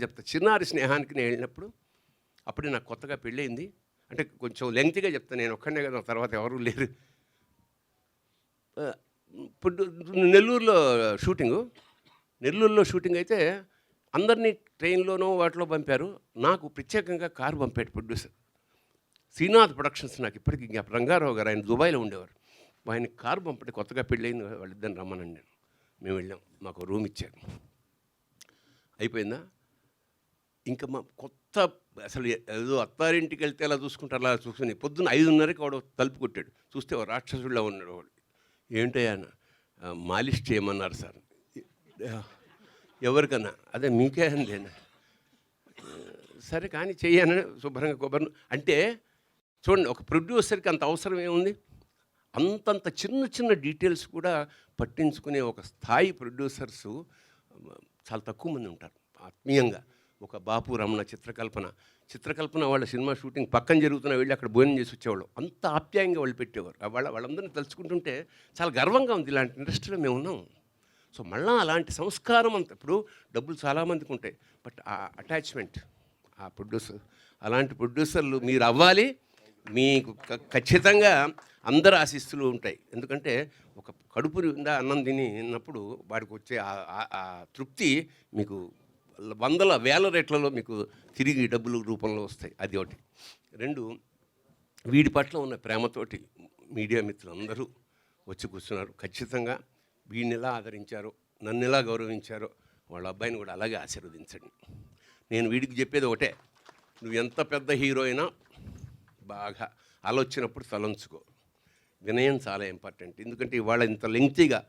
చెప్తా. చిన్నారి స్నేహానికి నేను వెళ్ళినప్పుడు అప్పుడే నాకు కొత్తగా పెళ్ళయింది. అంటే కొంచెం లెంగ్తీగా చెప్తా, నేను ఒక్కడినే కదా, తర్వాత ఎవరూ లేరు. ఇప్పుడు నెల్లూరులో షూటింగు. నెల్లూరులో షూటింగ్ అయితే అందరినీ ట్రైన్‌లోనో వాటిలో పంపారు. నాకు ప్రత్యేకంగా కారు పంపాడు ప్రొడ్యూసర్. శ్రీనాథ్ ప్రొడక్షన్స్, నాకు ఇప్పటికి జ్ఞాపకం. రంగారావు గారు, ఆయన దుబాయ్‌లో ఉండేవారు. ఆయనకి కారు పంపండి, కొత్తగా పెళ్ళయింది వాళ్ళిద్దరిని రమ్మనండి నేను. మేము వెళ్ళాం. మాకు రూమ్ ఇచ్చారు. అయిపోయిందా? ఇంకా మా కొత్త అసలు ఏదో అత్తారింటికి వెళ్తే ఎలా చూసుకుంటారు అలా చూసుకుని పొద్దున్న 5:30కి వాడు తలుపు కొట్టాడు. చూస్తే ఓ రాక్షసుడిలా ఉన్నాడు వాడు. ఏంటయ్యా అన్న? మాలిష్ చేయమన్నారు సార్. ఎవరికన్నా? అదే మీకే అంది. సరే కానీ చెయ్యని శుభ్రంగా కొబ్బరి అంటే చూడండి, ఒక ప్రొడ్యూసర్కి అంత అవసరం ఏముంది? అంతంత చిన్న చిన్న డీటెయిల్స్ కూడా పట్టించుకునే ఒక స్థాయి ప్రొడ్యూసర్సు చాలా తక్కువ మంది ఉంటారు. ఆత్మీయంగా ఒక బాపు రమణ చిత్రకల్పన వాళ్ళ సినిమా షూటింగ్ పక్కన జరుగుతున్న వెళ్ళి అక్కడ భోజనం చేసి వచ్చేవాళ్ళు. అంత ఆప్యాయంగా వాళ్ళు పెట్టేవారు. వాళ్ళందరినీ తలుచుకుంటుంటే చాలా గర్వంగా ఉంది, ఇలాంటి ఇండస్ట్రీలో మేము ఉన్నాం. సో మళ్ళీ అలాంటి సంస్కారం అంత, ఇప్పుడు డబ్బులు చాలామందికి ఉంటాయి, బట్ ఆ అటాచ్మెంట్, ఆ ప్రొడ్యూసర్, అలాంటి ప్రొడ్యూసర్లు మీరు అవ్వాలి. మీకు ఖచ్చితంగా అందరు ఆశీస్సులు ఉంటాయి. ఎందుకంటే ఒక కడుపు నిండా అన్నం తిన్నప్పుడు వాడికి వచ్చే ఆ తృప్తి మీకు వందల వేల రేట్లలో మీకు తిరిగి డబ్బుల రూపంలో వస్తాయి. అది ఒకటి. 2, వీడి పట్ల ఉన్న ప్రేమతోటి మీడియా మిత్రులందరూ వచ్చి కూర్చున్నారు. ఖచ్చితంగా వీడిని ఎలా ఆదరించారో, నన్ను ఎలా గౌరవించారో వాళ్ళ అబ్బాయిని కూడా అలాగే ఆశీర్వదించండి. నేను వీడికి చెప్పేది ఒకటే, నువ్వు ఎంత పెద్ద హీరో అయినా బాగా ఆలోచనప్పుడు తలంచుకో. వినయం చాలా ఇంపార్టెంట్. ఎందుకంటే ఇవాళ ఇంత లెంగ్తీగా